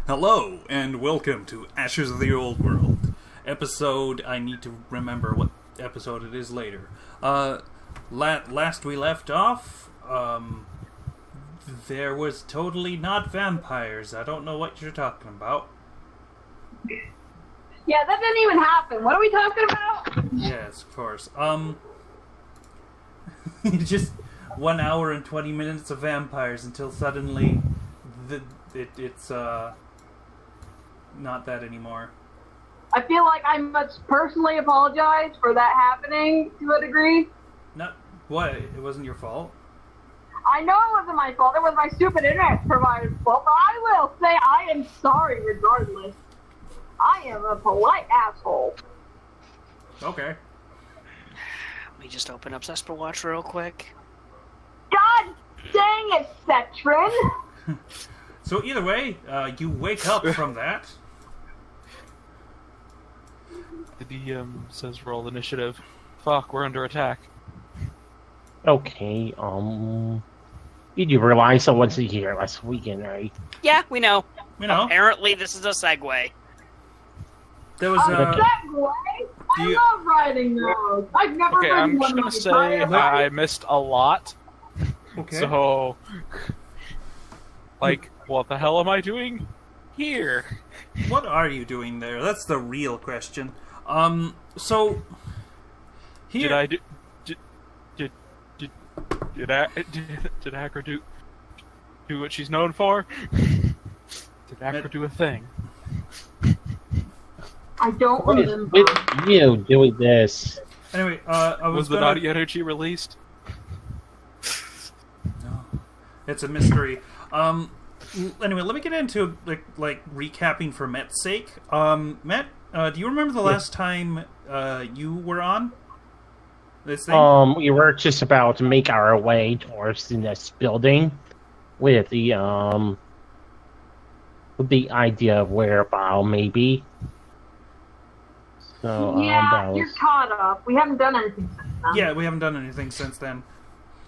Hello, and welcome to Ashes of the Old World. Episode, I need to remember what episode it is later. Last we left off, there was totally not vampires. I don't know what you're talking about. Yeah, that didn't even happen. What are we talking about? Yes, of course. Just 1 hour and 20 minutes of vampires until suddenly it's not that anymore. I feel like I must personally apologize for that happening to a degree. Not what? It wasn't your fault? I know it wasn't my fault. It was my stupid internet provider's fault, but I will say I am sorry regardless. I am a polite asshole. Okay. Let me just open up Zesper Watch real quick. God dang it, Cetrin! So either way, you wake up from that. The DM says roll initiative. Fuck, we're under attack. Okay, you do realize someone's here last weekend, right? Yeah, we know. You know, Apparently, this is a segue. there was Segway? I love riding those. I've never Okay, ridden I'm one just in gonna my say entire life. I missed a lot. okay. So, like, what the hell am I doing here? What are you doing there? That's the real question. So here, Did Akra do what she's known for? Did Akra do a thing? I don't What is remember. with you doing this? Anyway, I was Was the gonna... naughty energy released? No, it's a mystery. Anyway, let me get into like recapping for Matt's sake. Matt, do you remember the last time you were on this thing? We were just about to make our way towards the next building with the idea of whereabout maybe. So Yeah, that you're was... caught up. We haven't done anything since then. Yeah, we haven't done anything since then.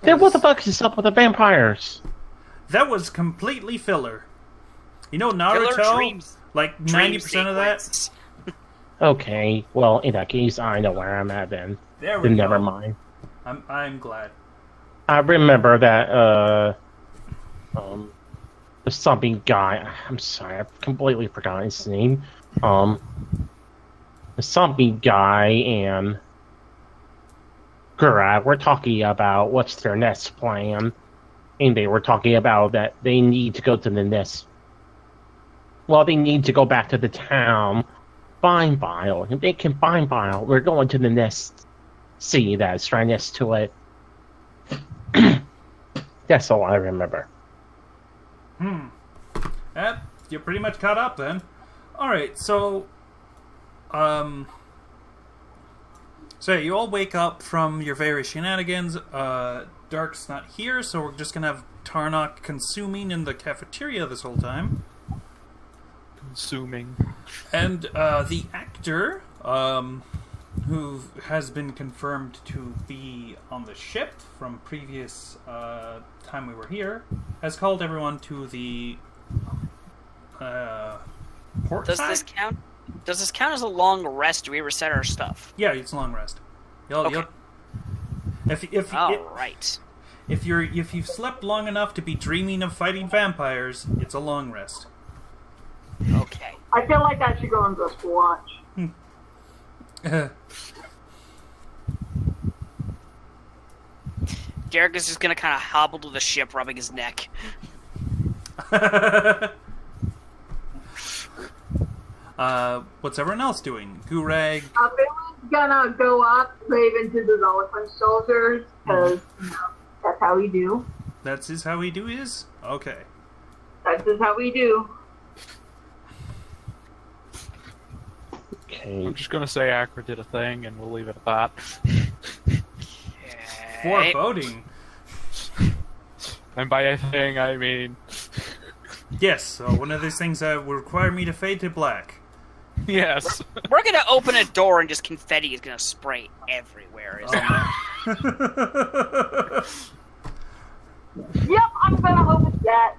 Then what the fuck is up with the vampires? That was completely filler. You know Filler Naruto? dreams. Like Dream 90% of that? sequence. Okay, well in that case I know where I'm at then. There we Then go. never mind. I'm glad. I remember that the something guy. I'm sorry, I've completely forgotten his name. The something guy and Gura were talking about what's their next plan, and they were talking about that they need to go to the next. Well, they need to go back to the town, find Bile. If they can find Bile, we're going to the next city that's right next to it. That's all I remember. You're pretty much caught up then. Alright, so you all wake up from your various shenanigans. Dark's not here, so we're just gonna have Tarnok consuming in the cafeteria this whole time. Consuming. And the actor, who has been confirmed to be on the ship from previous time we were here, has called everyone to the port Does side? this count? Does this count as a long rest? Do we reset our stuff? Yeah, it's a long rest. Okay. If Right. you've slept long enough to be dreaming of fighting vampires, it's a long rest. Okay. I feel like I should go and just watch. Derek is just gonna kind of hobble to the ship, rubbing his neck. What's everyone else doing? Gurag. Billy's gonna go up, save into the Eloquent soldiers, because that's how we do. That's is how we do his? Okay. That's just how we do. Okay. I'm just gonna say Akra did a thing, and we'll leave it at that. Okay. Foreboding. And by a thing, I mean... Yes, so one of these things that will require me to fade to black. Yes. We're gonna open a door and just confetti is gonna spray everywhere. Isn't it? Yep, I'm gonna hope it's that.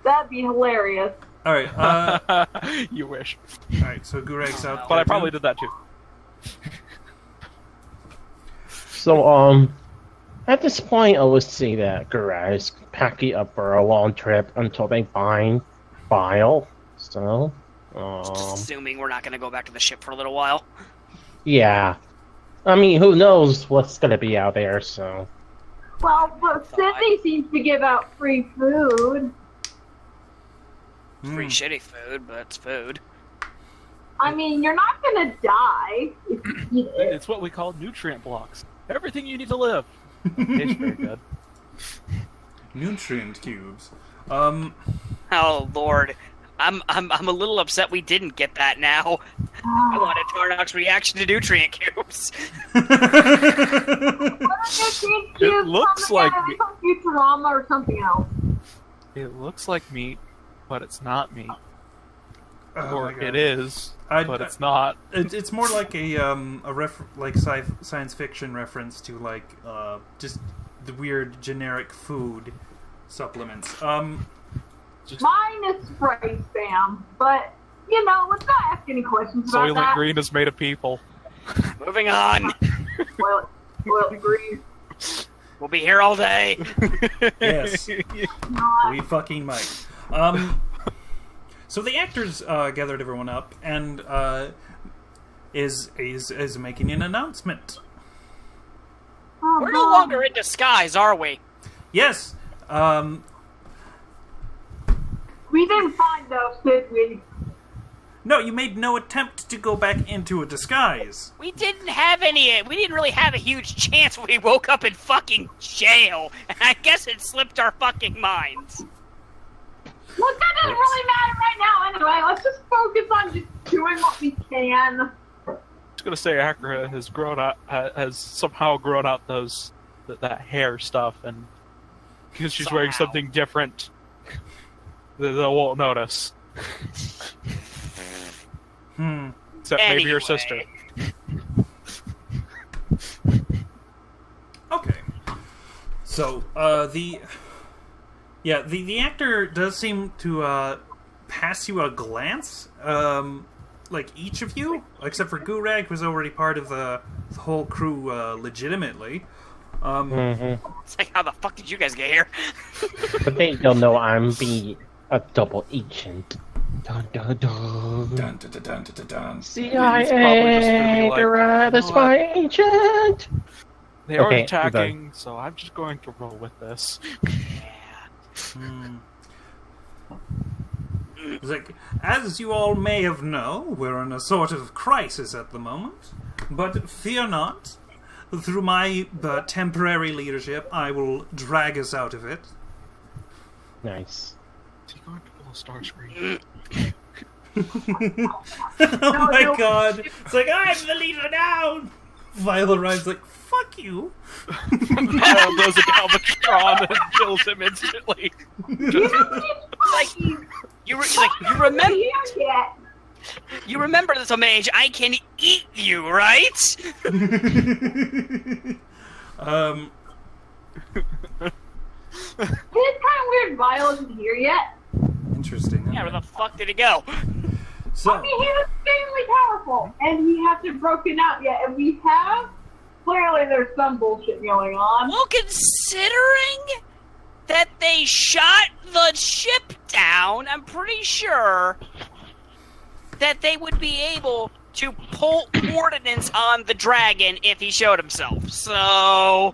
That'd be hilarious. All right. You wish. All right. So Gureg's out. But there I probably too. did that too. So, at this point, I would say that Gureg is packing up for a long trip until they find Bile. So, Just assuming we're not going to go back to the ship for a little while. yeah. I mean, who knows what's gonna be out there, so. Well, but Sydney seems to give out free food. Free shitty food, but it's food. I mean, you're not gonna die if you eat it. It's what we call nutrient blocks. Everything you need to live. It's very good. Nutrient cubes. Oh Lord, I'm a little upset we didn't get that now. I wanted Tarnok's reaction to nutrient cubes. It looks like meat. Futurama or something else. It looks like meat, but it's not meat. Oh Or my God. it is, I- but it's not. It's more like a like science fiction reference to like just the weird generic food supplements. Mine is spray spam, but you know, let's not ask any questions about Soylent that. Green is made of people. Moving on. Soylent Green. We'll be here all day. Yes, Not. we fucking might. So the actors gathered everyone up and is making an announcement. Oh, We're no God. longer in disguise, are we? Yes. We didn't find those, did we? No, you made no attempt to go back into a disguise. We didn't have any. We didn't really have a huge chance when we woke up in fucking jail, and I guess it slipped our fucking minds. Look, that doesn't really matter right now anyway. Let's just focus on just doing what we can. I was gonna say Acra has grown out, has somehow grown out that hair stuff, and because she's wearing Somehow. something different, they won't notice. Except maybe your sister. Okay. So, the actor does seem to pass you a glance, like each of you, except for Gureg, who's already part of the whole crew legitimately. It's like, how the fuck did you guys get here? But they don't know I'm being a double agent. Dun dun dun. Dun, dun, dun, dun, dun, dun. CIA, probably just gonna be like, they're the "You know spy agent. They are Okay, attacking, so I'm just going to roll with this. It's like, as you all may have known, we're in a sort of crisis at the moment. But fear not. Through my temporary leadership, I will drag us out of it. Nice. Is he going to pull a star screen? Oh my god! It's like, I'm the leader now! Viola Ryan's like, fuck you! Kyle blows a Galvatron and kills him instantly. Remember. Yeah. You remember this, Mage? I can eat you, right? It's kind of weird Vile isn't here yet. Interesting. Yeah, where the fuck did he go? So, I mean, he was extremely powerful, and he hasn't broken out yet, and we have. Clearly, there's some bullshit going on. Well, considering that they shot the ship down, I'm pretty sure that they would be able to pull ordnance on the dragon if he showed himself. So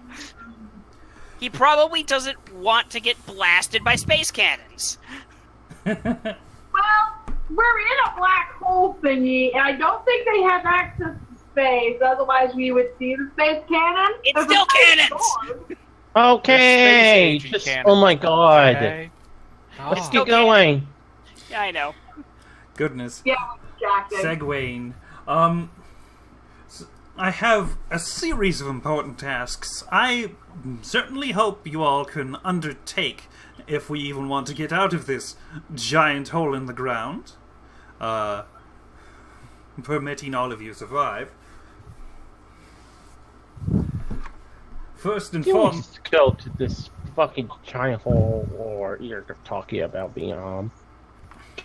he probably doesn't want to get blasted by space cannons. Well, we're in a black hole thingy, and I don't think they have access to space. Otherwise, we would see the space cannon. It's There's a still space cannons! sword. Okay. Space agent Just, cannon. oh my god. Okay. Let's Still keep going. Yeah, I know. goodness. Yeah, Jack. Segwaying. I have a series of important tasks. I certainly hope you all can undertake if we even want to get out of this giant hole in the ground. Permitting all of you survive. First and You foremost, just go to this fucking giant hole, or you're talking about being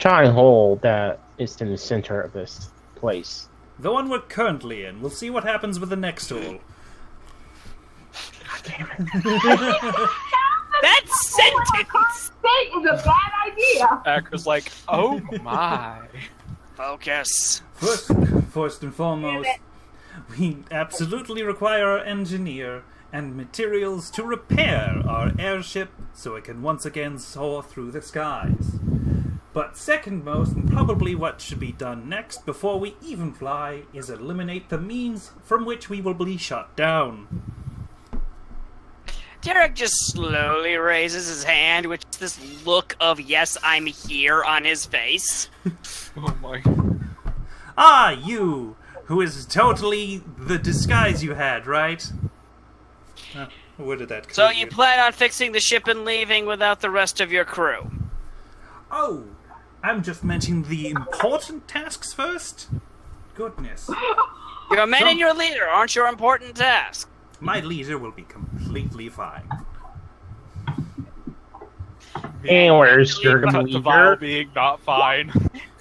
giant hole that is in the center of this place. The one we're currently in. We'll see what happens with the next hole. God damn it. That sentence! State is a bad idea. Acker's like, oh my. Focus. First and foremost, we absolutely require our engineer and materials to repair our airship so it can once again soar through the skies. But second most, and probably what should be done next before we even fly, is eliminate the means from which we will be shot down. Derek just slowly raises his hand with this look of "yes, I'm here" on his face. Oh my. Ah, you! Who is totally the disguise you had, right? Where did that come So from? you plan on fixing the ship and leaving without the rest of your crew? Oh, I'm just mentioning the important tasks first? Goodness. Your men and your leader aren't your important task. My leader will be completely fine. And where's your The leader? vial being not fine.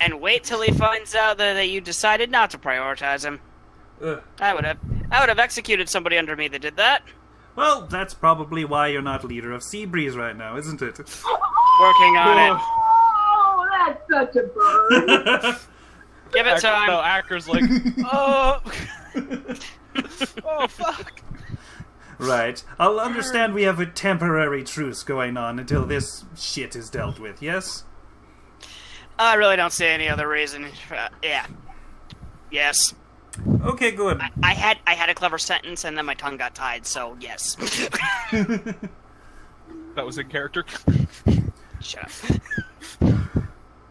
And wait till he finds out that you decided not to prioritize him. Ugh. I would have executed somebody under me that did that. Well, that's probably why you're not leader of Seabreeze right now, isn't it? Working on it. Oh, that's such a burn. Give it time. No, Acker's like, oh. Oh, fuck. Right. I'll understand we have a temporary truce going on until this shit is dealt with, yes? I really don't see any other reason. Yeah. Yes. Okay, good. I had a clever sentence and then my tongue got tied, so yes. That was in character. Shut up.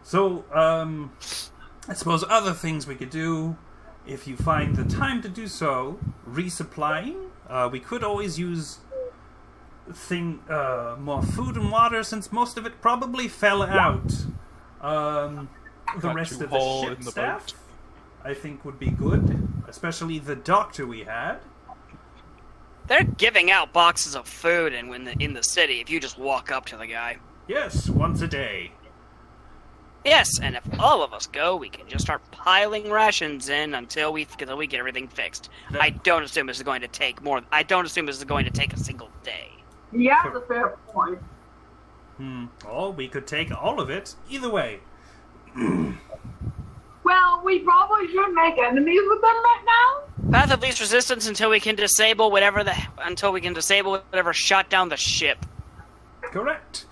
So, I suppose other things we could do, if you find the time to do so, resupplying. We could always use more food and water, since most of it probably fell out. The Got rest you of the whole ship in the staff, boat. I think, would be good, especially the doctor we had. They're giving out boxes of food in the city if you just walk up to the guy. Yes, once a day. Yes, and if all of us go, we can just start piling rations in until we get everything fixed. I don't assume this is going to take a single day. Yeah, that's a fair point. Or we could take all of it. Either way. Well, we probably should make enemies with them right now. Path of least resistance until we can disable whatever shot down the ship. Correct.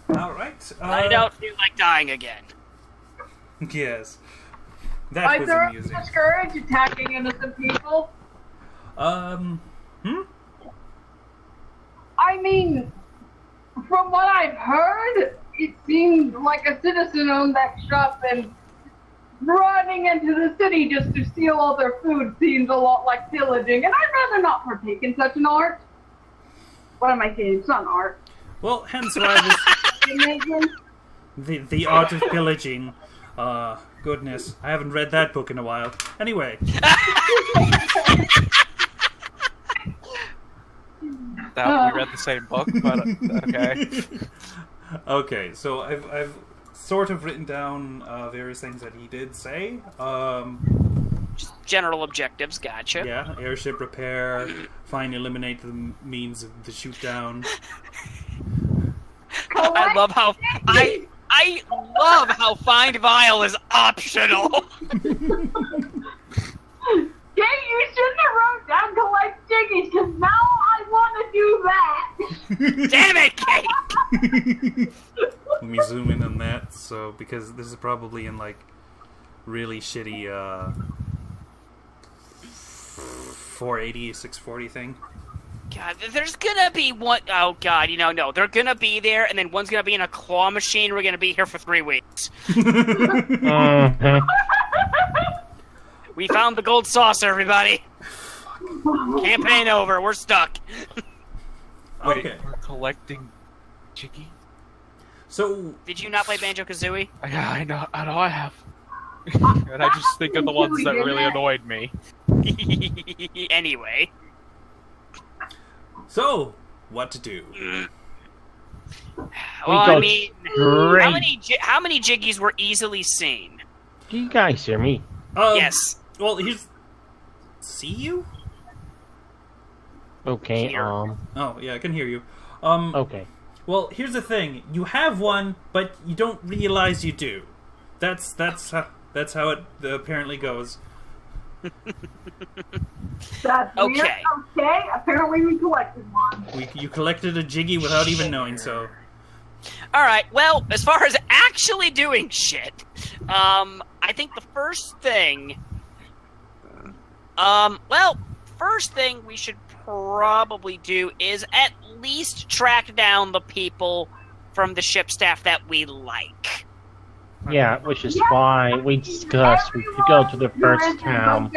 Alright. I don't feel like dying again. Yes. That I was thoroughly amusing. discourage attacking innocent people. I mean, from what I've heard, it seemed like a citizen owned that shop, and running into the city just to steal all their food seems a lot like pillaging, and I'd rather not partake in such an art. What am I saying? It's not an art. Well, hence why the art of pillaging. Goodness, I haven't read that book in a while. Anyway. That we read the same book, but okay. Okay, so I've sort of written down various things that he did say. Just general objectives, gotcha. Yeah, airship repair, eliminate the means of the shoot down. I love how I love how find vial is optional. Jay, you shouldn't have wrote down collect jiggies, because now I want to do that. Damn it, Kate! Let me zoom in on that, so because this is probably in like really shitty 480, 640 thing. God, there's gonna be one oh god, no, they're gonna be there, and then one's gonna be in a claw machine. We're gonna be here for 3 weeks. We found the gold saucer, everybody. Campaign over. We're stuck. Wait, Okay. we're collecting Jiggy? So Did you not play Banjo-Kazooie? Yeah, I know I have. And I just think of the ones that really annoyed me. Anyway. So, what to do? Well, go I mean, straight. how many jiggies were easily seen? Do you guys hear me? Yes. Well, here's... See you? Okay, Here. Oh, yeah, I can hear you. okay. Well, here's the thing. You have one, but you don't realize you do. That's how it apparently goes. That's weird. Okay. Okay, apparently we collected one. You collected a Jiggy without even knowing so. Alright, well, as far as actually doing shit, I think the first thing... first thing we should probably do is at least track down the people from the ship staff that we like. Yeah, which is fine. We discussed we could go to the first town.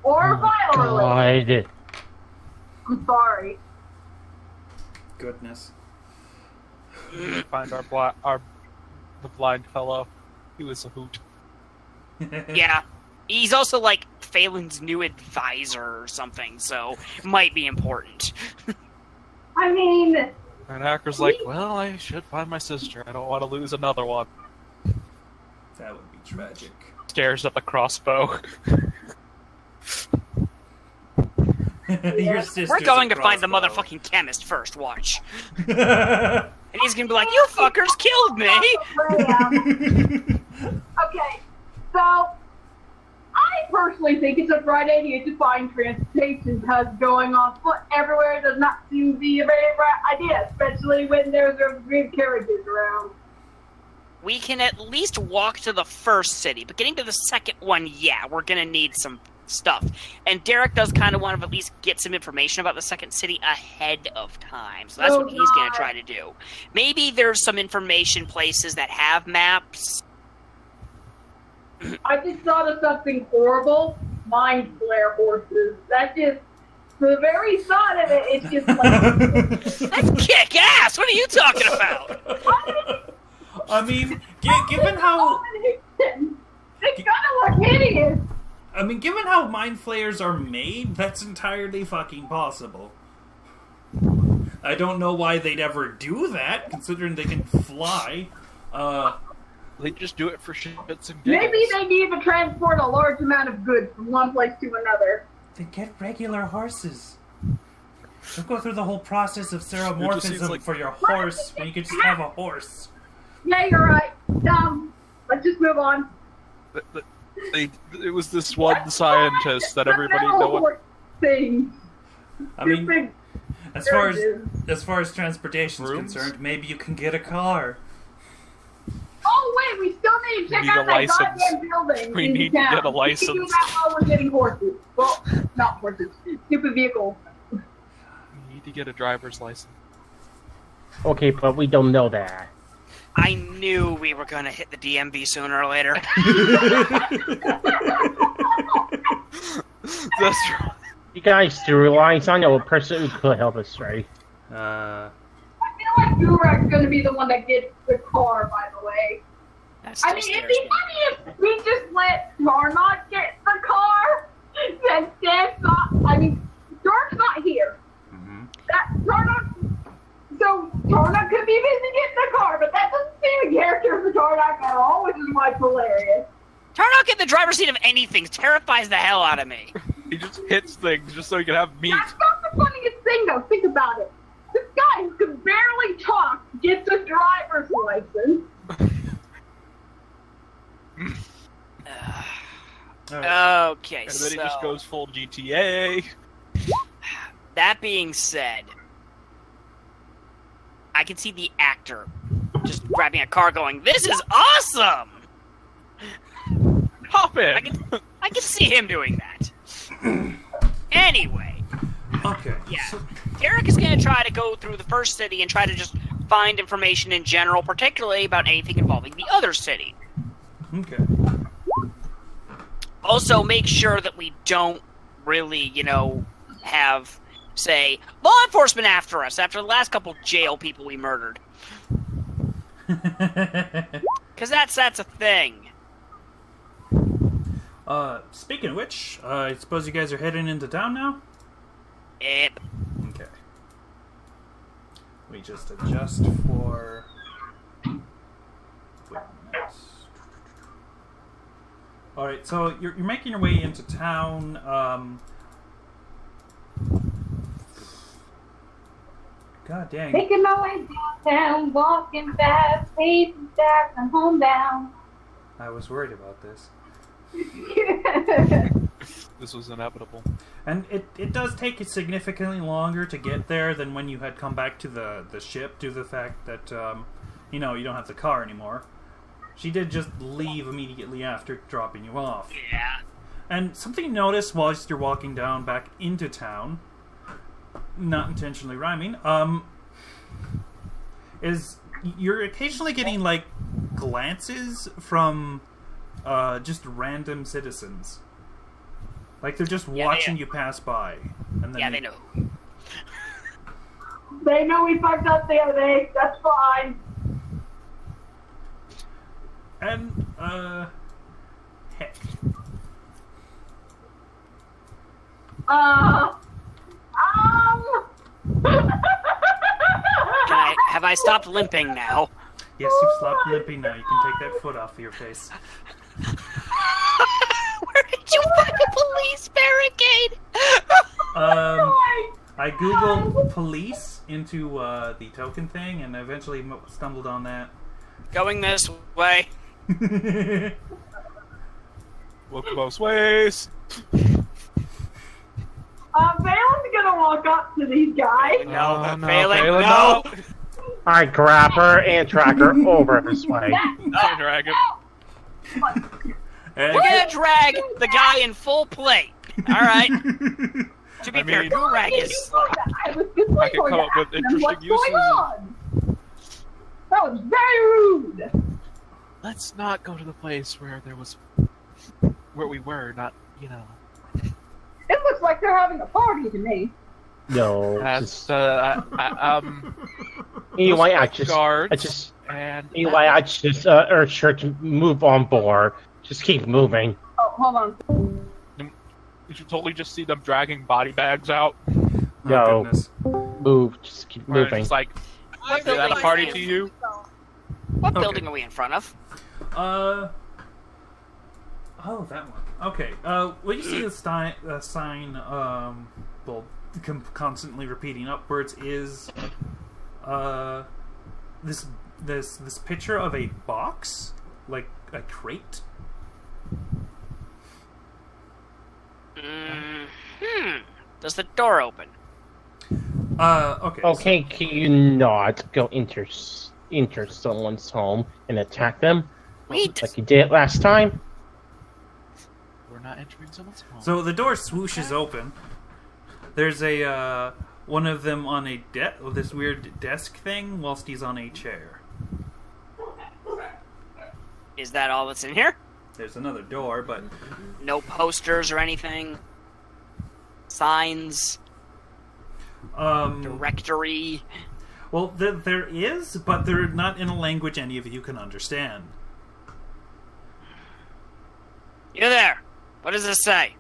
Or violently. God. I'm sorry. Goodness. Find the blind fellow. He was a hoot. Yeah. He's also, like, Phelan's new advisor or something, so might be important. I mean... And Acker's like, well, I should find my sister. I don't want to lose another one. That would be tragic. Stares at the crossbow. Your sister's We're going a to find the crossbow. motherfucking chemist first, watch. And he's gonna be like, you fuckers killed me! Okay, so... I personally think it's a bright idea to find transportation because going on foot everywhere does not seem to be a very bright idea, especially when there's a big carriages around. We can at least walk to the first city, but getting to the second one, yeah, we're gonna need some stuff. And Derek does kind of want to at least get some information about the second city ahead of time, so that's what he's gonna try to do. Maybe there's some information places that have maps. I just thought of something horrible. Mind flare horses. That just, the very thought of it, it's just like... That's kick ass! What are you talking about? I mean, given how... It's gonna look hideous. I mean, given how mind flayers are made, that's entirely fucking possible. I don't know why they'd ever do that, considering they can fly. They just do it for shits and giggles. Maybe they need to transport a large amount of goods from one place to another. They get regular horses. Don't go through the whole process of ceremorphism like- for your horse when you could just have a horse. Yeah, you're right. Let's just move on. It was this one scientist that everybody know. Thing. I mean, as far as transportation is concerned, maybe you can get a car. Oh wait, we still need to check need out a that license. goddamn building. We in need to town. get a We can do license. that while we're getting horses. Well, not horses. Stupid vehicles. You need to get a driver's license. Okay, but we don't know that. I knew we were gonna hit the DMV sooner or later. That's right. You guys do realize I know a person who could help us, right? I feel like Durek's gonna be the one that gets the car, by the way. That I still mean, scares it'd be me. funny if we just let Tarnok get the car. Then Dan's not. I mean, Dark's not here. That Tarnok. So Tarnok could be busy getting the car, but that doesn't seem a character for Tarnok at all, which is why it's hilarious. Tarnok in the driver's seat of anything terrifies the hell out of me. He just hits things just so he can have meat. That's not the funniest thing, though. Think about it. This guy who can barely talk gets a driver's license. Okay, And then so he just goes full GTA. that being said, I can see the actor just grabbing a car going, "This is awesome!" Hop in! I can see him doing that. Anyway, Okay. yeah. Derek is going to try to go through the first city and try to just find information in general, particularly about anything involving the other city. Okay. Also, make sure that we don't really, have, say, law enforcement after us after the last couple jail people we murdered. Because that's a thing. Speaking of which, I suppose you guys are heading into town now? It, Okay. me just adjust for... Alright, so you're making your way into town. God dang. Making my way downtown, walking fast, pacing fast, I'm homebound. I was worried about this. This was inevitable. And it does take it significantly longer to get there than when you had come back to the ship due to the fact that, you know, you don't have the car anymore. She did just leave immediately after dropping you off. Yeah. And something you notice whilst you're walking down back into town, not intentionally rhyming, is you're occasionally getting, like, glances from just random citizens. Like, they're just watching you pass by. And then they know. They know we fucked up the other day, that's fine. And, heck. Have I stopped limping now? Yes, you've stopped limping now. You can take that foot off your face. Where did you find a police barricade? I googled police into the token thing and eventually stumbled on that. Going this way. Look both ways. Valen's gonna walk up to these guys. No, no, Phelan, Phelan, no. I grab her and track her over this way. Dragon. And We're gonna drag the guy in full plate. Alright. To be fair, Gurag is... I was just like, I can come up with interesting what's uses. going on? That was very rude. Let's not go to the place where where we were, not, you know. It looks like they're having a party to me. No. That's, Anyway, I guards just and urge her to move on board. Just keep moving. Oh, hold on. you should totally just see them dragging body bags out. No. goodness. Move. Just keep Right, moving. It's like, What is that a building party are to we in? you? What Okay. building are we in front of? Oh, that one. Okay. Well, you see the sign, well, constantly repeating upwards is, this picture of a box, like a crate. Does the door open? Okay. Okay, can you not go enter someone's home and attack them Wait. like you did last time? We're not entering someone's home. So the door swooshes open. There's a one of them on a this weird desk thing, whilst he's on a chair. Is that all that's in here? There's another door, but No posters or anything? Signs? Directory? well, there is, but they're not in a language any of you can understand. You there! What does this say?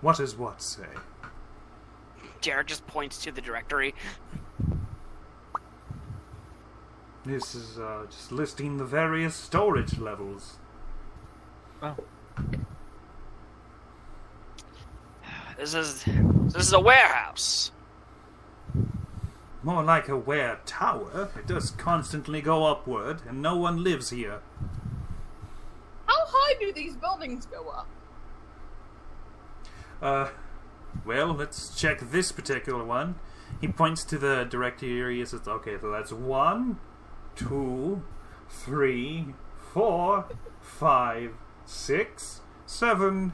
What does what say? Jared just points to the directory. This is just listing the various storage levels. Oh. This is a warehouse. More like a ware tower. It does constantly go upward, and no one lives here. How high do these buildings go up? Well, let's check this particular one. He points to the directory and says, okay, so that's 1, 2, 3, 4, 5, 6, 7,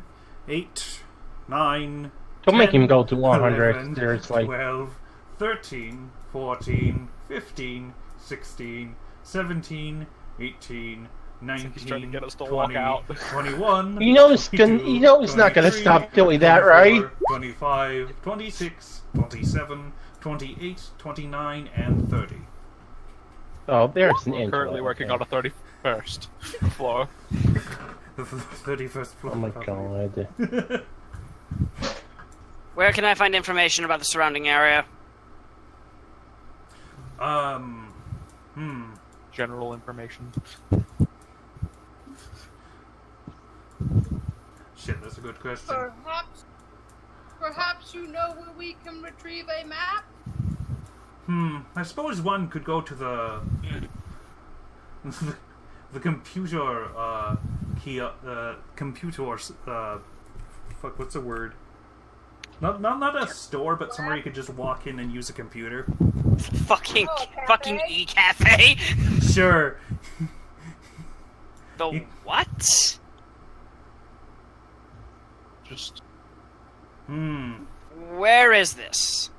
8, 9, Don't make 10, him go to 100. 11, Seriously. 12, 13, 14, 15, 16, 17, 18, 19, He's trying to get us to 20, walk out. 21, You know it's 22, you know it's not gonna 23, stop doing that, 24, right? 25, 26, 27, 28, 29, and 30. Oh, there's an We're intro. currently working on a 31st floor. The 31st floor. Oh my god. Where can I find information about the surrounding area? General information. Shit, that's a good question. Perhaps you know where we can retrieve a map? I suppose one could go to the the computer fuck, what's the word? Not a store, but somewhere you could just walk in and use a computer. Fucking cafe? e-cafe. Sure. The what? Just Where is this?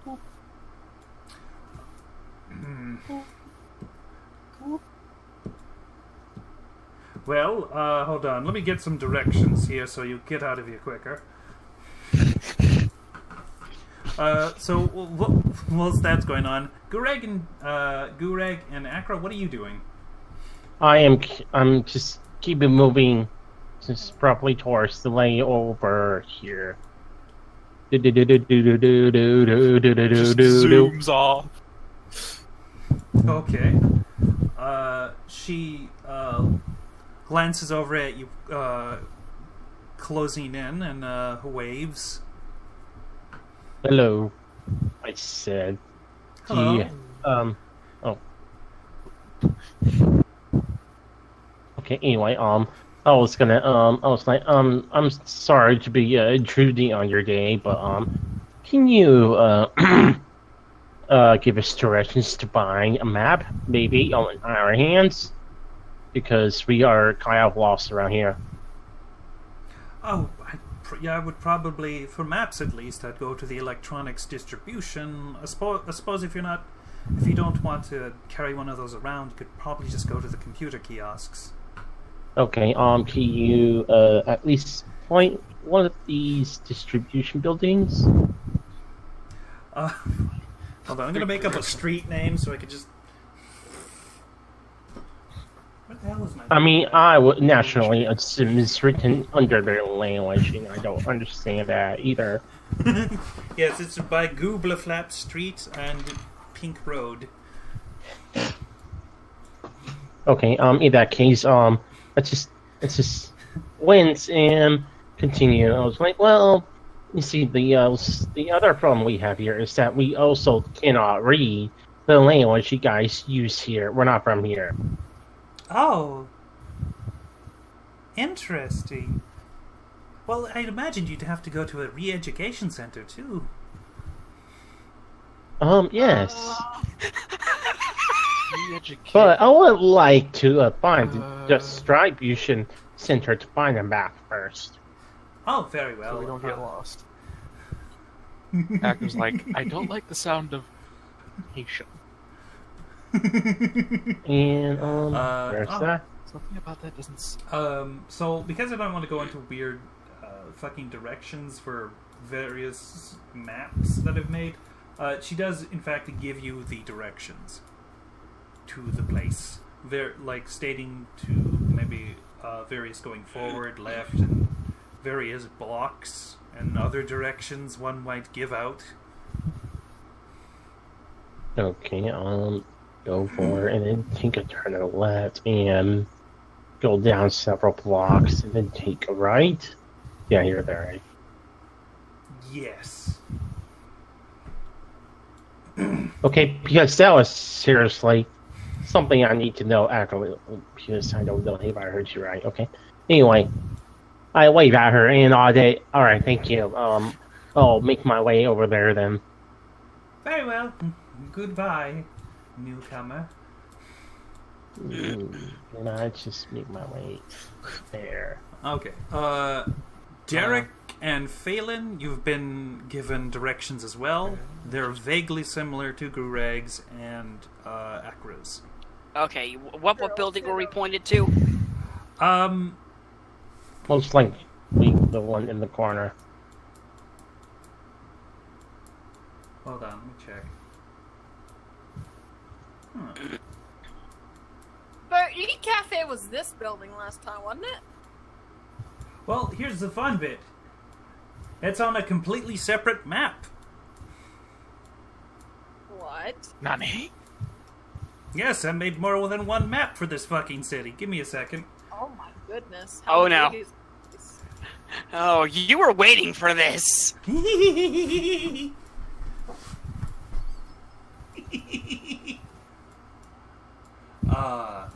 Well, hold on. Let me get some directions here so you get out of here quicker. So whilst that's going on, Gureg and Akra, what are you doing? I'm just keeping moving just properly towards the layover here. just zooms off. Okay. She glances over at you, closing in, and waves. Hello, I said. Hello. Yeah. Oh. Okay. Anyway, I was like, I'm sorry to be intruding on your day, but can you give us directions to buying a map, maybe on our hands, because we are kind of lost around here. Oh, I would probably, for maps at least, I'd go to the electronics distribution. I suppose if you don't want to carry one of those around, you could probably just go to the computer kiosks. Okay, can you at least point one of these distribution buildings? Hold on, I'm gonna make up a street name so I could just... What the hell is my... I mean, I would naturally assume it's written under their language, and I don't understand that either. Yes, it's by Google Flap Street and Pink Road. Okay, in that case, let's just wince and continue. I was like, well, you see, the other problem we have here is that we also cannot read the language you guys use here. We're not from here. Oh. Interesting. Well, I'd imagine you'd have to go to a re-education center, too. Yes. But I would like to find the distribution center to find them back first. Oh, very well. So we don't get lost. Actor's like, I don't like the sound of Haitian. And where's that? Something about that doesn't. So because I don't want to go into weird, fucking directions for various maps that I've made, she does in fact give you the directions to the place. Like stating to maybe various going forward, left, and various blocks and other directions one might give out. Okay, go for it, and then take a turn to the left, and go down several blocks, and then take a right. Yeah, you're there, right? Yes. Okay, because that was seriously something I need to know actually, because I don't know if I heard you right. Okay. Anyway, I wave at her, and alright, thank you. I'll make my way over there then. Very well. Goodbye, newcomer. And I just make my way there. Okay. Derek and Phelan, you've been given directions as well. They're vaguely similar to Gureg's and Akra's. Okay, what building were we pointed to? Most likely the one in the corner. Hold on, let me check. But E-Cafe was this building last time, wasn't it? Well, here's the fun bit. It's on a completely separate map. What? Nani? Yes, I made more than one map for this fucking city. Give me a second. Oh my goodness. Oh, no. big is this? Oh, you were waiting for this.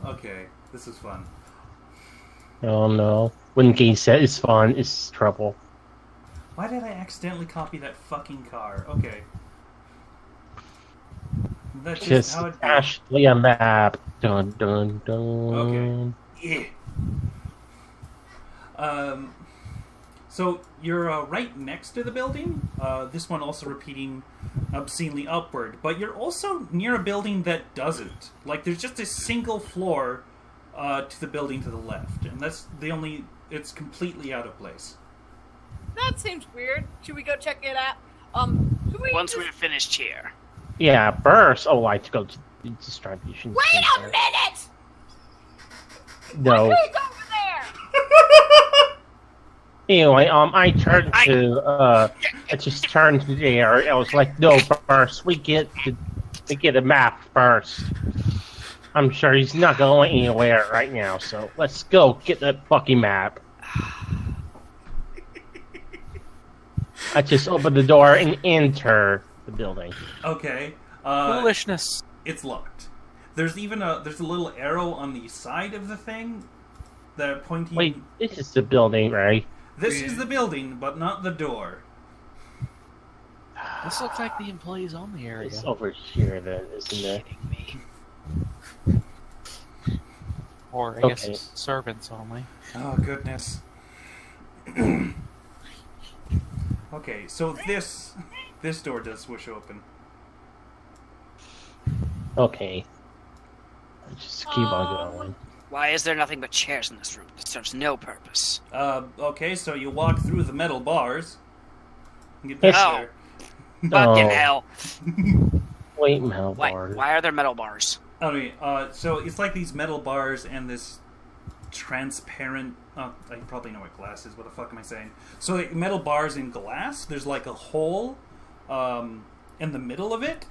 Okay. This is fun. Oh no. When Gay said it's fun, it's trouble. Why did I accidentally copy that fucking car? Okay. That's just Just how it Ashley a map. Dun dun dun. Okay. Yeah. So you're right next to the building. This one also repeating obscenely upward, but you're also near a building that doesn't. Like there's just a single floor to the building to the left, and that's the only. It's completely out of place. That seems weird. Should we go check it out? Should we Once just... we're finished here. Yeah, first I would like to go to the distribution Wait a center. minute! No. Who's over there? Anyway, I turned to I just turned to there. I was like, no, first we get a map first. I'm sure he's not going anywhere right now, so let's go get that fucking map. I just opened the door and enter the building. Okay. Foolishness. It's locked. There's even a little arrow on the side of the thing that pointing. Wait, this is the building, right? This is the building, but not the door. This looks like the employees only area. It's over here, then, isn't it? Or I Okay. guess servants only. Oh goodness. Okay, so this door does swoosh open. Okay. Just keep on going. Why is there nothing but chairs in this room? This serves no purpose. Okay, so you walk through the metal bars. And get Yes. back Fucking Oh. hell. Wait, metal Why, bar. why are there metal bars? there. Anyway, so it's like these metal bars and this transparent. I probably know what glass is. What the fuck am I saying? So like metal bars in glass. There's like a hole, in the middle of it,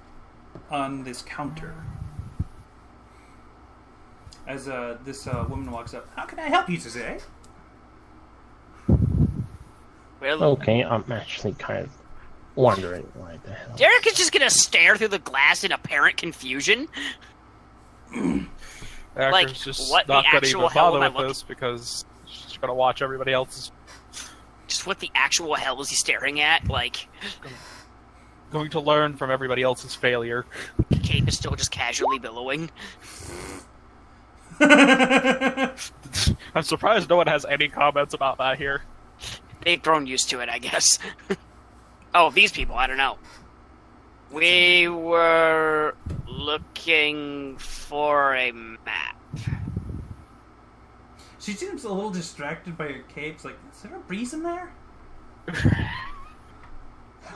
on this counter. As this woman walks up, how can I help you today? Well, Okay, I'm actually kind of wondering why the hell. Derek is just gonna stare through the glass in apparent confusion. Actor's Like, just what the not gonna actual even hell bother am I with looking- this because she's gonna watch everybody else's. Just what the actual hell is he staring at? Like, Going to learn from everybody else's failure. Cape is still just casually billowing. I'm surprised no one has any comments about that here. They've grown used to it, I guess. Oh, these people, I don't know. We were looking for a map. She seems a little distracted by her capes. Like, is there a breeze in there?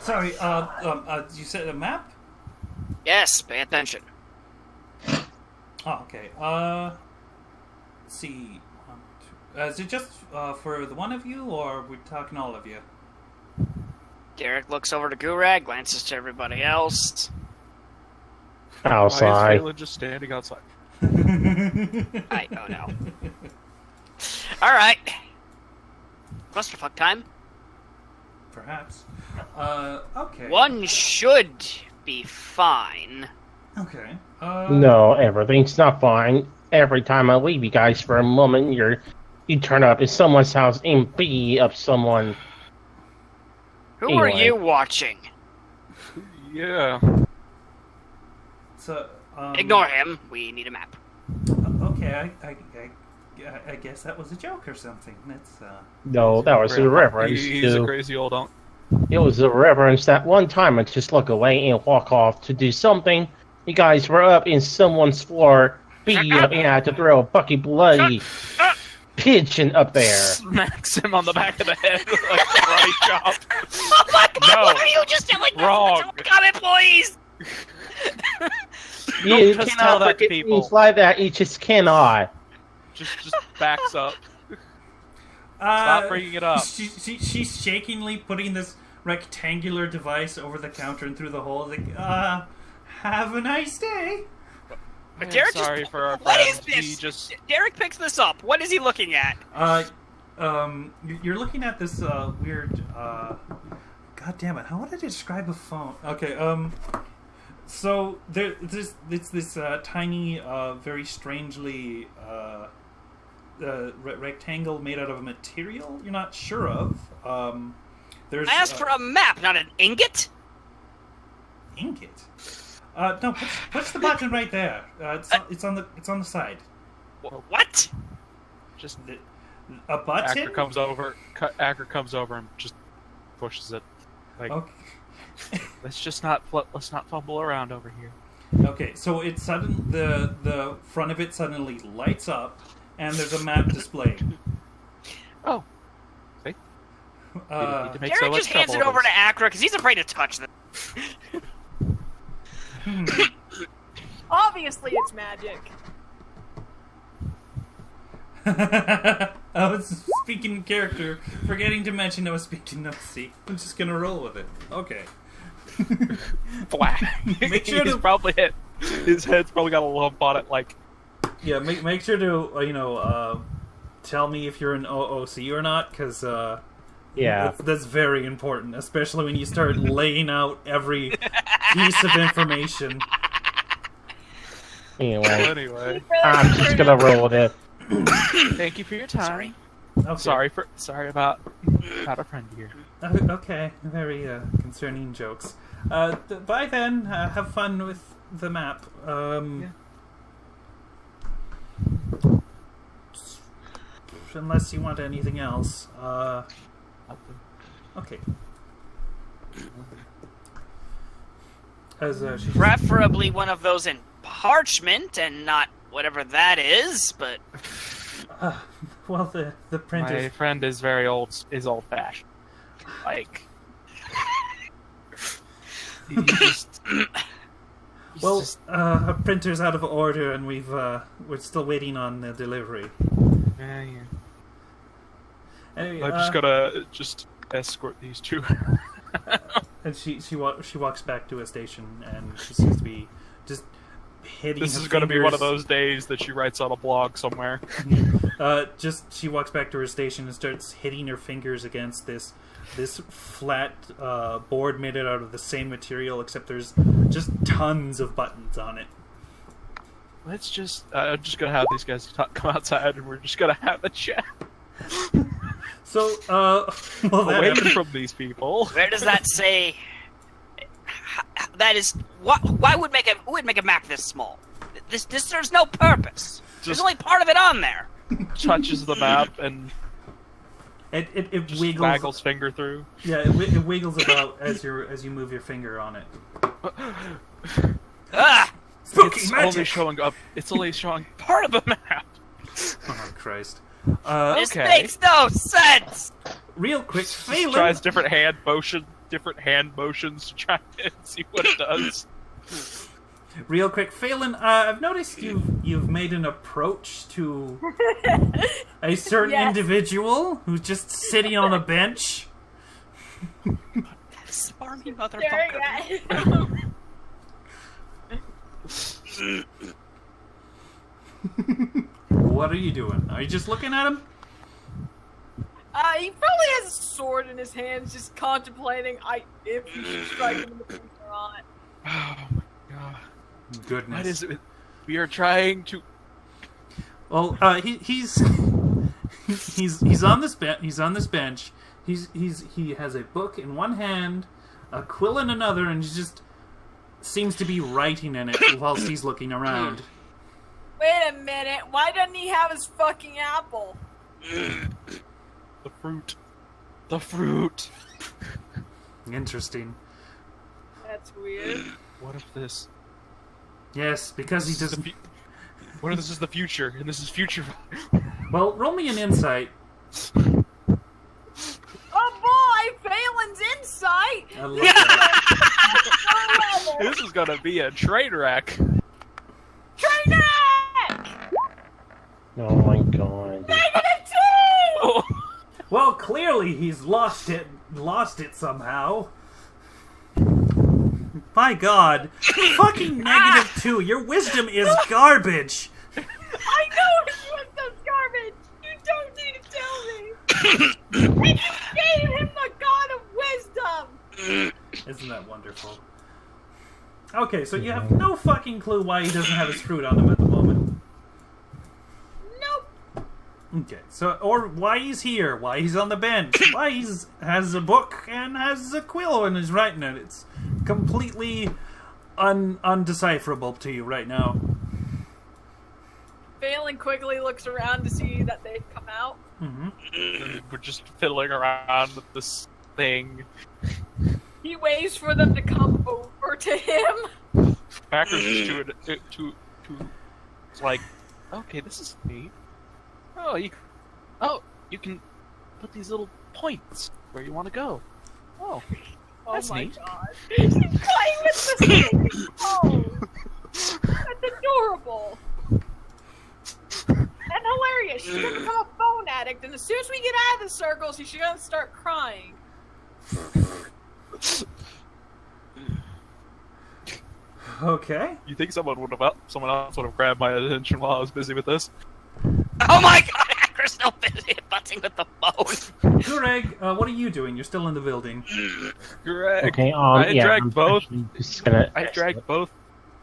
Sorry, you said a map? Yes, pay attention. Oh, okay. Let's see. Is it just for the one of you, or are we talking all of you? Derek looks over to Gurag, glances to everybody else. Why is Outside. Phelan just standing outside? Oh no. Alright. Clusterfuck time. Perhaps. Okay. One should be fine. Okay. No, everything's not fine. Every time I leave you guys for a moment, you turn up at someone's house and beat up someone. Who are Anyway. you watching? Yeah. So, Ignore him. We need a map. Okay, I guess that was a joke or something. That's No, that was a reference He's a to. crazy old uncle. It was a reference that one time I just look away and walk off to do something. You guys were up in someone's floor, beat you up, and I had to throw a bucket bloody pigeon up there. Smacks him on the back of the head with like a karate chop. Oh my god, No. what are you just telling us? Wrong. Come employees! You just tell cannot that look to at people. things like that. You just cannot. Just backs up. Stop bringing it up. She's shakingly putting this rectangular device over the counter and through the hole. Like, have a nice day. Derek sorry just, for our what friend. is this? He just Derek picks this up. What is he looking at? You're looking at this weird. God damn it! How would I describe a phone? Okay. So it's this tiny, very strangely rectangle made out of a material you're not sure of. There's. I asked for a map, not an ingot. Ingot. No, push the button right there. It's on the side. What? just A button. Acker comes over and just pushes it. Like, Okay. let's not fumble around over here. Okay, so the front of it suddenly lights up, and there's a map displayed. Oh, see? Need to make Derek so much just hands it trouble over with to Acra because he's afraid to touch them. Obviously, it's magic. I was speaking in character, forgetting to mention I was speaking Nazi. I'm just gonna roll with it. Okay. Flat. Make sure He's to- probably hit. His head's probably got a lump on it. Like, Yeah, make sure to tell me if you're an OOC or not, because Yeah. that's very important, especially when you start laying out every piece of information. Anyway, I'm just gonna roll with it. thank you for your time. Okay. Sorry about our friend here. Okay, very concerning jokes. Bye then. Have fun with the map. Unless you want anything else. Okay. As she Preferably one of those in parchment and not whatever that is, but well, the print My is friend is very old fashioned. Like, he just. well. Our printer's out of order, and we're still waiting on the delivery. Yeah. Anyway, I'm just gonna escort these two. And she walks back to a station, and she seems to be just hitting. This her is gonna be one of fingers. those days that she writes on a blog somewhere. She walks back to her station and starts hitting her fingers against this flat board made out of the same material, except there's just tons of buttons on it. Let's just. I'm just gonna have these guys come outside, and we're just gonna have a chat So, well, that away happened. from these people. where does that say? That is why would who would make a map this small? This serves no purpose. There's Just- only part of it on there. Touches the map and It just wiggles. waggles finger through. Yeah, it wiggles about as you move your finger on it. Ah! Spooky It's magic. only showing up. It's only showing part of the map. Oh Christ! This Okay. makes no sense. Real quick, Just Phelan. tries different hand motions to try and see what it does. Real quick, Phelan. I've noticed you've made an approach to a certain Yes. individual who's just sitting on a bench. Smarmy Derek, motherfucker. What are you doing? Are you just looking at him? he probably has a sword in his hands, just contemplating if he should strike him in the face or not. Oh my god! Goodness. What is it? We are trying to. Well, he's on this He's on this bench. He has a book in one hand, a quill in another, and he just seems to be writing in it whilst he's looking around. Wait a minute, why doesn't he have his fucking apple? The fruit. The fruit. Interesting. That's weird. What if this? Yes, because he This is doesn't. the what if this is the future and this is future? Well, roll me an insight. Oh boy, Phelan's insight! I love that. No level. This is gonna be a train wreck. Train wreck! Oh my god. -2! Oh. Well, clearly he's lost it somehow. My God. Fucking -2. Your wisdom is garbage. I know his wisdom's garbage. You don't need to tell me. And you gave him the god of wisdom. Isn't that wonderful? Okay, so you have no fucking clue why he doesn't have his fruit on him at the moment. Nope. Okay, so, or why he's here, why he's on the bench, why he's has a book and has a quill and is writing it. It's completely undecipherable to you right now. Phelan quickly looks around to see that they've come out. We're just fiddling around with this thing. He waits for them to come over to him. Packer's just it's like, okay, this is neat. Oh, you can put these little points where you want to go. Oh, that's my neat. God. He's playing with the thing. Oh, that's adorable. And hilarious. She's gonna become a phone addict, and as soon as we get out of the circle, she's gonna start crying. Okay. You think someone else would have grabbed my attention while I was busy with this? Oh my God, Acker's still busy butting with the phone. Greg, what are you doing? You're still in the building. Greg. Okay, I yeah, dragged I'm both. actually just gonna. I dragged both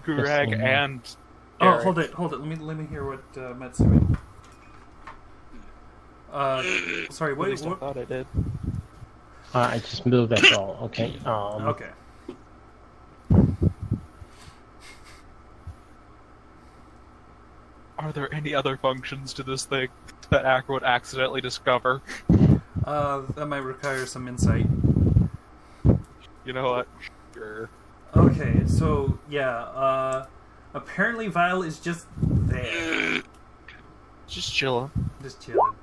Greg Yes, and. Oh, Derek. hold it. Let me hear what Matt's doing. Sorry, At least I what? thought I did. I just moved that all. Okay. Okay. Are there any other functions to this thing that Acker would accidentally discover? That might require some insight. You know what? Sure. Okay, so yeah, apparently Vile is just there, Just chilling. just chilling.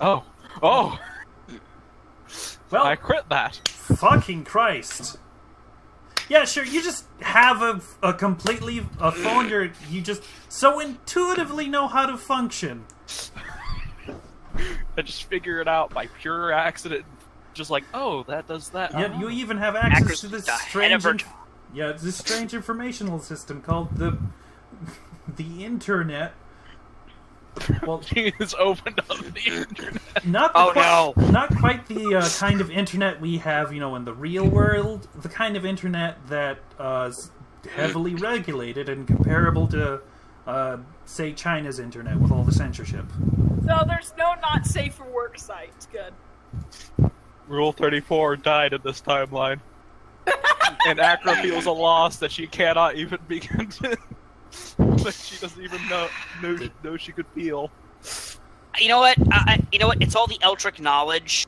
Oh! Well, I crit that! fucking Christ. Yeah, sure. You just have a phone. You just so intuitively know how to function. I just figure it out by pure accident. Just like, oh, that does that. Yeah, you even have access Acker's to this the head of strange. her It's this strange informational system called the internet. Well, It's opened up the internet. not Oh, not quite the kind of internet we have, in the real world. The kind of internet that is heavily regulated and comparable to, say, China's internet with all the censorship. So there's no not safe for work sites. Good. Rule 34 died in this timeline. And Acker feels a loss that she cannot even begin to... that she doesn't even know she could feel. You know what? It's all the Eldritch knowledge.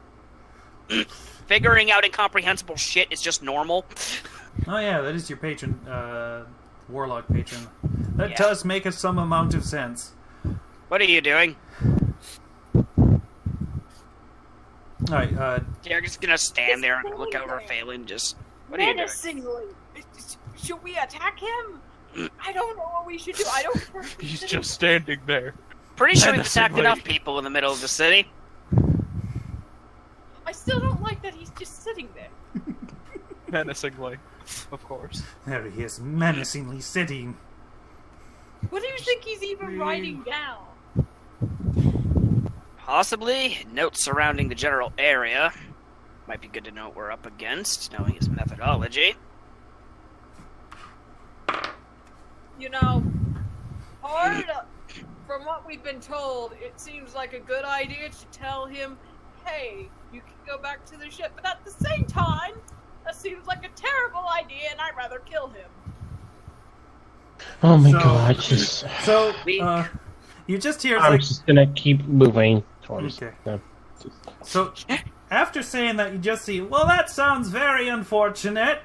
Figuring out incomprehensible shit is just normal. Oh yeah, that is your patron, warlock patron. That Yeah. does make some amount of sense. What are you doing? Alright, You're just gonna stand there and look over Phelan. Just what are you doing? Menacingly. Should we attack him? I don't know what we should do. I don't. He's just standing there. Pretty sure we've attacked Menacingly. enough people in the middle of the city. I still don't like that he's just sitting there. Menacingly, of course. there he is, menacingly sitting. What do you think he's even writing down? Possibly notes surrounding the general area. Might be good to know what we're up against, knowing his methodology. From what we've been told, it seems like a good idea to tell him, hey, you can go back to the ship. But at the same time, that seems like a terrible idea, and I'd rather kill him. Oh my So- god, just. So, We- you just hear I'm like, just gonna keep moving towards Okay. the. so, after saying that, you just see, well, that sounds very unfortunate.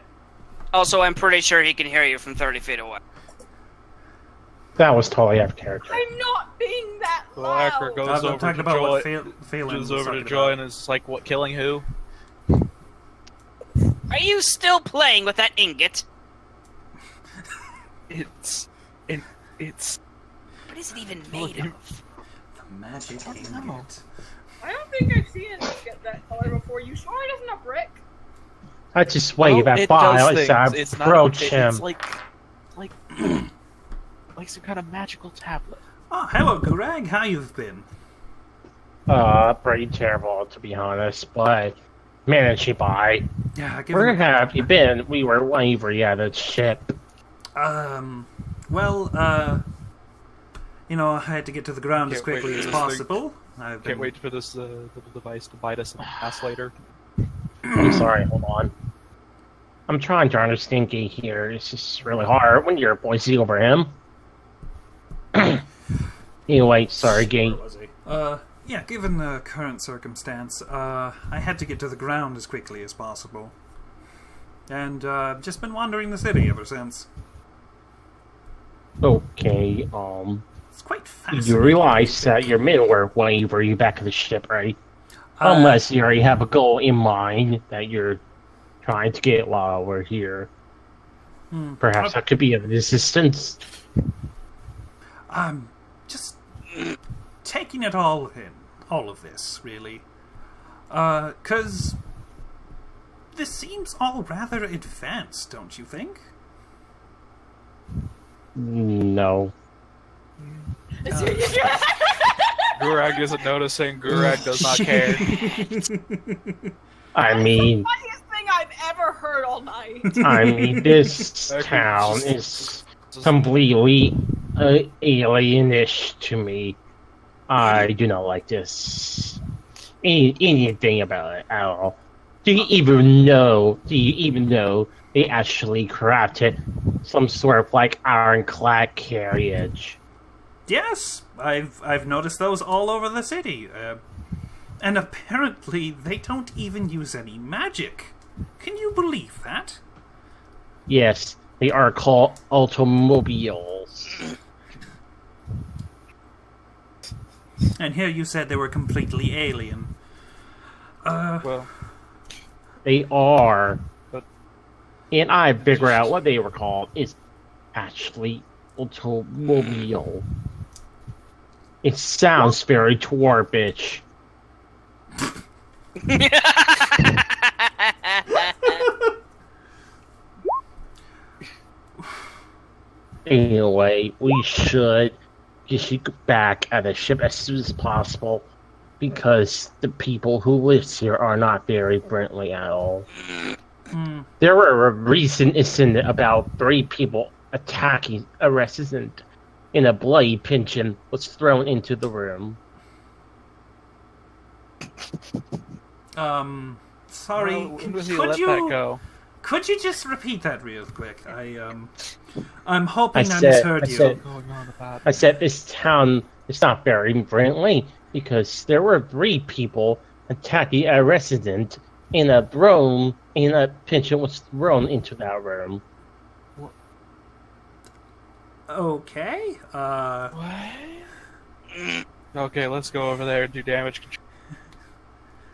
Also, I'm pretty sure he can hear you from 30 feet away. That was totally out of character. I'm not being that Well, Acker loud. goes I'm over talking to about Joy. what Phelan was Goes over to talking Joy about. and is like, "What? Killing who?" Are you still playing with that ingot? It's. What is it even made of? The magic know. ingot. I don't think I've seen it get that color before. You sure it isn't a brick? I just wave at it Bile does as I things. It's not. approach him. It's like some kind of magical tablet. Oh, hello, Gurag. How you've been? Pretty terrible, to be honest, but managing by. Yeah, Where have you been? We were wavering at a ship. Well, you know, I had to get to the ground as quickly as possible. Can't wait for this little device to bite us in the ass later. I'm sorry, hold on. I'm trying to understand Gay here. It's just really hard when you're voicing over him. Anyway, sorry, Gay. Where was he? Yeah, given the current circumstance, I had to get to the ground as quickly as possible. And, just been wandering the city ever since. Okay, It's quite fascinating. you realize that your men were wavering back at the ship, right? Unless you already have a goal in mind that you're trying to get while we're here. Perhaps that could be of assistance. I'm just taking it all in. All of this, really. 'Cause this seems all rather advanced, don't you think? No. Gurag isn't noticing. Gurag does not care. I mean, Funniest thing I've ever heard all night. this town is completely alienish to me. I do not like this. Anything about it at all. Do you even know they actually crafted some sort of like ironclad carriage? Yes, I've noticed those all over the city. And apparently they don't even use any magic. Can you believe that? Yes, they are called automobiles. And here you said they were completely alien. Well, They are. But- And I figure out what they were called. It's actually automobile. It sounds very Twarbish. Anyway, we should get you back at the ship as soon as possible, because the people who live here are not very friendly at all. There were a recent incident about 3 people attacking a resident, and a bloody pigeon was thrown into the room. Sorry, well, when was he could let you that go? could you just repeat that real quick? I'm hoping I said- misheard I you. said- Going on about I said this town is not very friendly because there were 3 people attacking a resident, and a pigeon was thrown into that room. Okay. what? Okay, let's go over there and do damage control.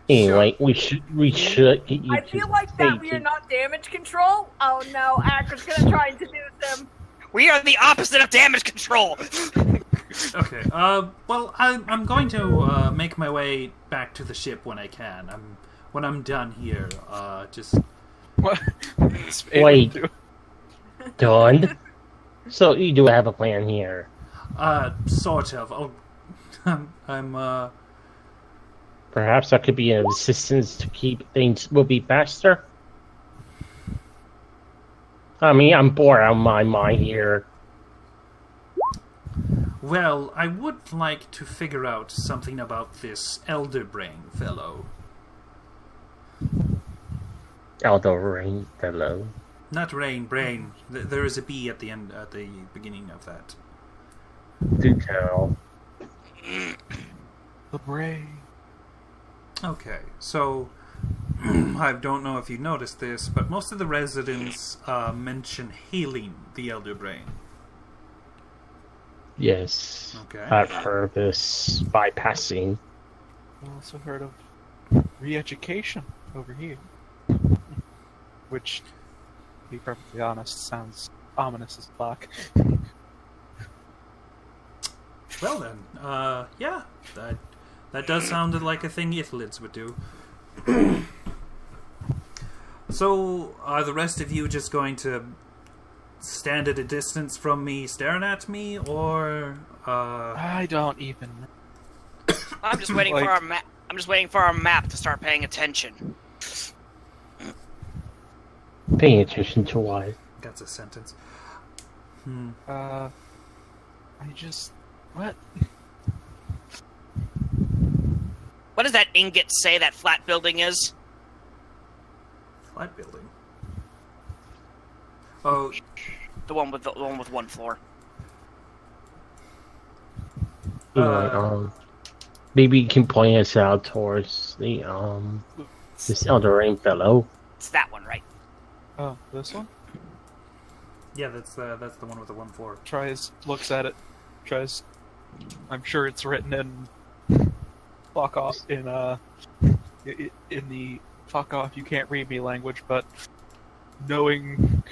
Anyway, we should get you I to feel like that safety. we are not damage control. Oh no, Acker's gonna try and seduce them. We are the opposite of damage control. Okay. Well, I'm going to make my way back to the ship when I can. When I'm done here. Just What? Wait. Done? So you do have a plan here. sort of. Oh, I'm Perhaps that could be an assistance to keep things moving faster. I mean, I'm bored out of my mind here. Well, I would like to figure out something about this Elder Brain fellow. Elder Ring fellow. Not Rain, Brain. There is a B at the end, at the beginning of that. Do tell. The brain. Okay, so I don't know if you noticed this, but most of the residents mention healing the Elder Brain. Yes. Okay. I've heard this bypassing. I also heard of re-education over here. Which, to be perfectly honest, sounds ominous as fuck. Well then, yeah, that does sound like a thing Ithlids would do. So, are the rest of you just going to stand at a distance from me, staring at me, or I don't even. I'm just waiting Like- for our map. I'm just waiting for our map to start paying attention. Paying attention to what? That's a sentence. I just. What? What does that ingot say that flat building is? Flat building. Oh, The one with one floor. Maybe you can point us out towards the this elder rain fellow. It's that one, right? Oh, this one? yeah, that's the one with the 1 floor. Tries, looks at it, tries. I'm sure it's written in fuck off in the fuck off you can't read me language, but knowing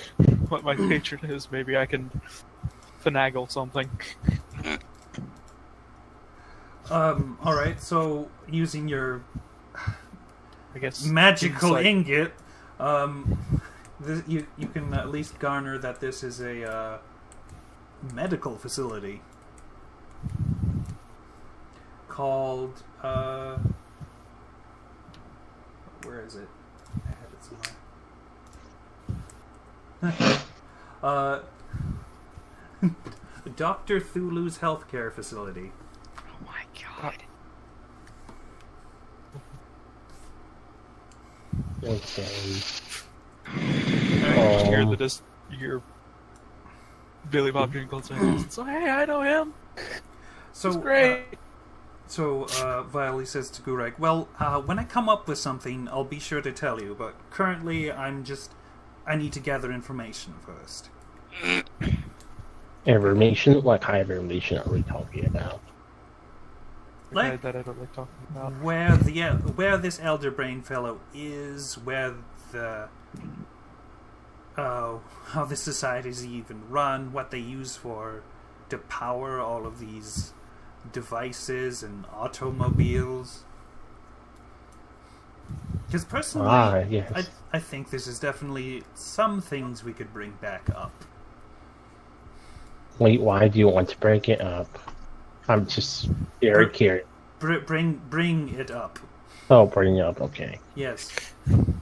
what my patron is, maybe I can finagle something. All right. So, using your I guess magical insight. ingot, you can at least garner that this is a medical facility called where is it? I had it somewhere. Dr. Thulu's healthcare facility. Oh my god. Okay. Hear the you hear Billy Bob Jingles saying, "So hey, I know him. So It's great." So Violet says to Gurek, "Well, when I come up with something, I'll be sure to tell you. But currently, I need to gather information first." Information? What kind of information are we talking about? The guy Like that I don't like talking about. where this elder brain fellow is, where the how the societies even run, what they use to power all of these devices and automobiles. Because personally, Yes. I think this is definitely some things we could bring back up. Wait, why do you want to break it up? I'm just very curious. Bring it up. Oh, bring it up. Okay. Yes.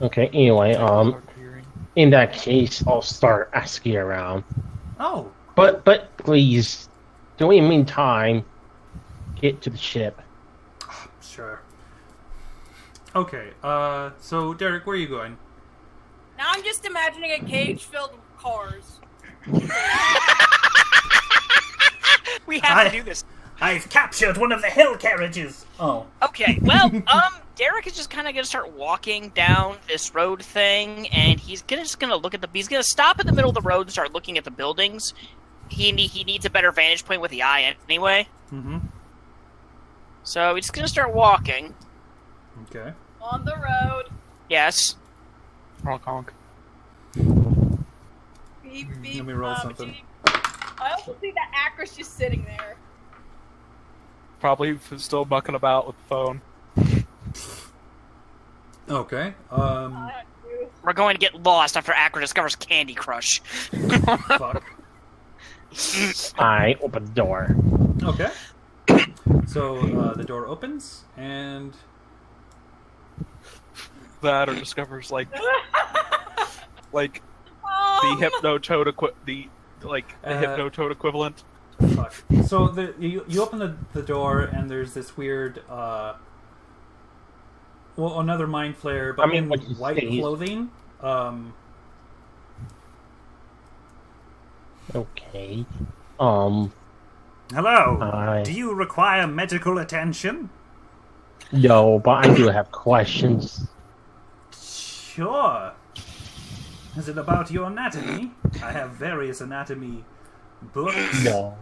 Okay. Anyway, Hard hearing. in that case, I'll start asking around. Oh, But please, in the meantime, get to the ship. sure. Okay. So Derek, where are you going? Now I'm just imagining a cage filled with cars. We have to do this. I've captured one of the hill carriages. Oh. Okay, well, Derek is just kind of gonna start walking down this road thing, and he's gonna look at he's gonna stop in the middle of the road and start looking at the buildings. He needs a better vantage point with the eye anyway. Mm-hmm. So he's just gonna start walking. Okay. On the road. Yes. Honk honk. Beep, beep, Let me roll something. beep. I also see that Acris just sitting there. Probably still mucking about with the phone. Okay. We're going to get lost after Acra discovers Candy Crush. Fuck. I open the door. Okay. So the door opens and That or discovers like the Oh, hypnotoad hypnotoad equivalent. fuck. So you open the door and there's this weird another mind flare, but in what you white say. clothing. Okay. Hello. Hi. Do you require medical attention? No, but I do have questions. Sure. Is it about your anatomy? I have various anatomy books. No.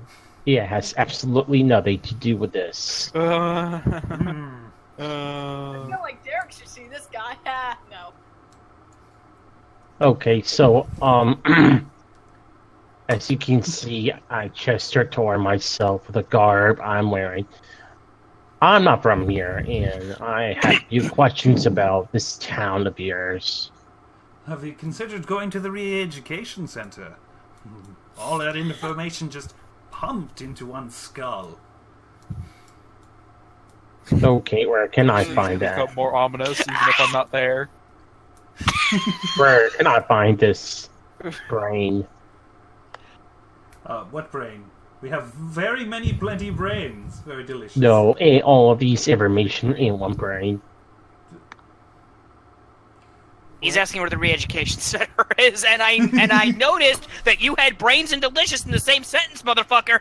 It has absolutely nothing to do with this. I feel like Derek should see this guy. No. Okay, so, as you can see, I gesture toward myself with the garb I'm wearing. I'm not from here, and I have a few questions about this town of yours. Have you considered going to the re-education center? All that information just pumped into one skull. Okay, where can I find Become that? more ominous, even if I'm not there. Where can I find this brain? What brain? We have plenty brains. Very delicious. No, all of these information in one brain. He's asking where the re-education center is, and I noticed that you had brains and delicious in the same sentence, motherfucker.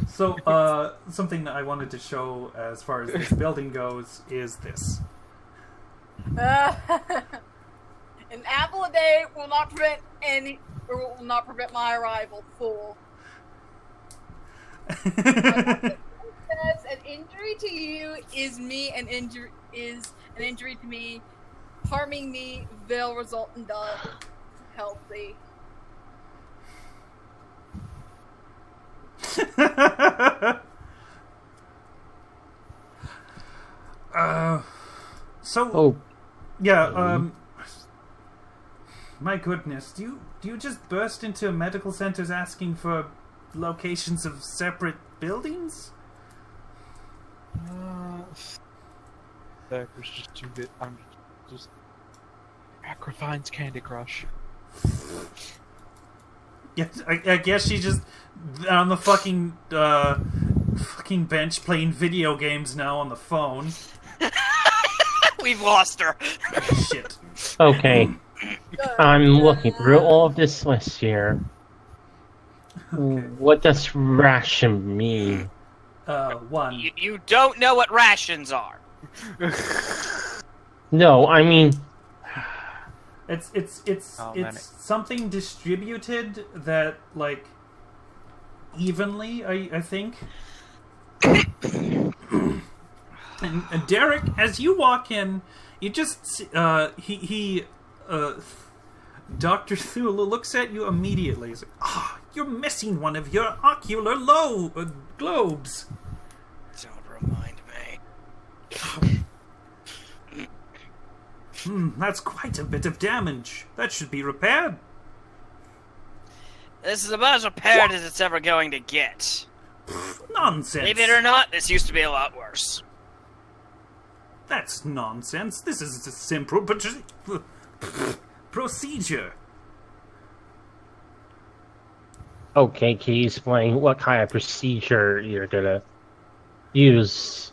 So, something that I wanted to show as far as this building goes is this. An apple a day will not prevent my arrival. Fool. Says an injury to you is an injury to me. Harming me will result in death. Healthy. Oh, Yeah, my goodness, do you just burst into medical centers asking for locations of separate buildings? That was just too bit. I'm just Acrofine's Candy Crush. Yeah, I guess she's just on the fucking bench playing video games now on the phone. We've lost her. Shit. okay. I'm looking through all of this list here. Okay. What does ration mean? One. You don't know what rations are. No, I mean, It's Oh, man. something distributed that, like, evenly, I think. And Derek, as you walk in, you just Dr. Thule looks at you immediately. He's like, "Ah, you're missing one of your ocular globes." Don't remind me. That's quite a bit of damage. That should be repaired. This is about as repaired as it's ever going to get. Nonsense. Believe it or not, this used to be a lot worse. That's nonsense. This is a simple procedure. okay, can you explain what kind of procedure you're gonna use?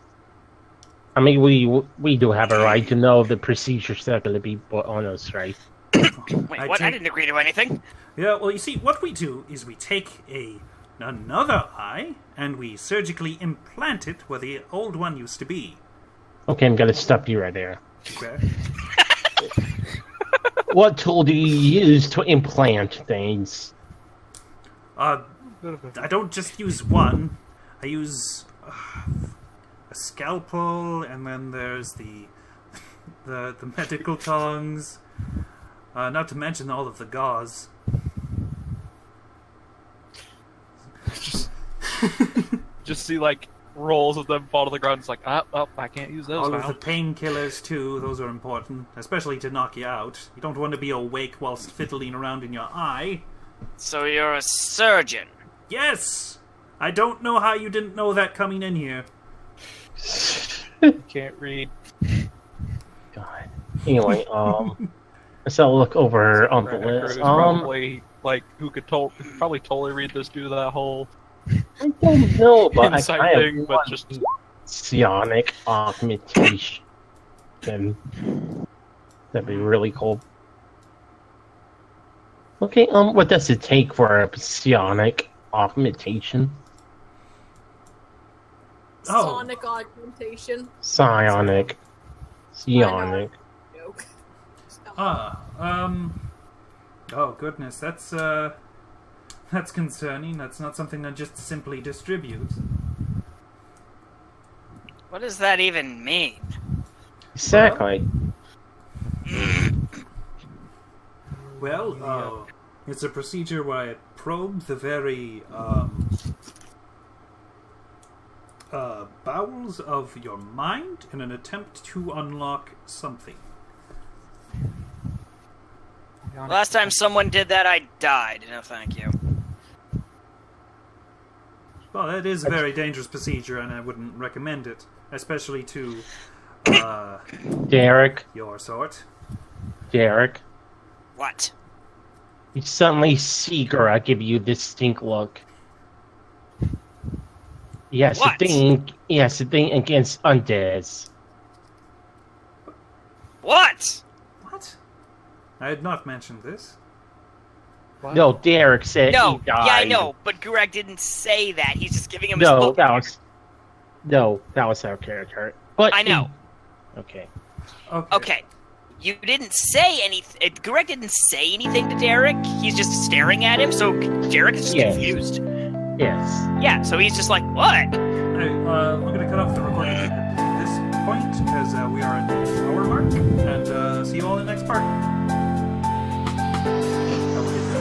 I mean, we do have a right to know the procedures that are gonna be put on us, right? Wait, what? I didn't agree to anything. Yeah, well, you see, what we do is we take another eye and we surgically implant it where the old one used to be. Okay, I'm gonna stop you right there. Okay. What tool do you use to implant things? I don't just use one. I use a scalpel, and then there's the medical tongs. Not to mention all of the gauze. Just see like rolls of them fall to the ground. It's like, oh, I can't use those All now. of the painkillers too. Those are important, especially to knock you out. You don't want to be awake whilst fiddling around in your eye. So you're a surgeon. Yes. I don't know how you didn't know that coming in here. Can't read. God. Anyway, let's have a look over on the Crew's list. probably like who could probably totally read this due to that whole I don't know, but I insight kind thing, of but want just psionic augmentation. That'd be really cool. Okay, what does it take for a psionic augmentation? Oh. Sonic augmentation. Psionic. Joke. Oh goodness, that's concerning. That's not something that just simply distributes. What does that even mean? Exactly. Well, it's a procedure where it probes the very bowels of your mind in an attempt to unlock something. Last time someone did that, I died. No, thank you. Well, that is a very dangerous procedure, and I wouldn't recommend it, especially to Derek, your sort. Derek, What? you suddenly see Gura give you this stink look. Yes, What? the thing against undeads. What? What? I had not mentioned this. What? No, Derek said No, he died. yeah, I know, but Gurag didn't say that. He's just giving him his No, look. that was our character. But I know. Okay. Okay. You didn't say anything. Gurag didn't say anything to Derek. He's just staring at him, so Derek is just Yes. confused. Yes. Yeah, so he's just like, what? Hey, I'm going to cut off the recording at this point, because we are at the hour mark, and see you all in the next part. Have a good day.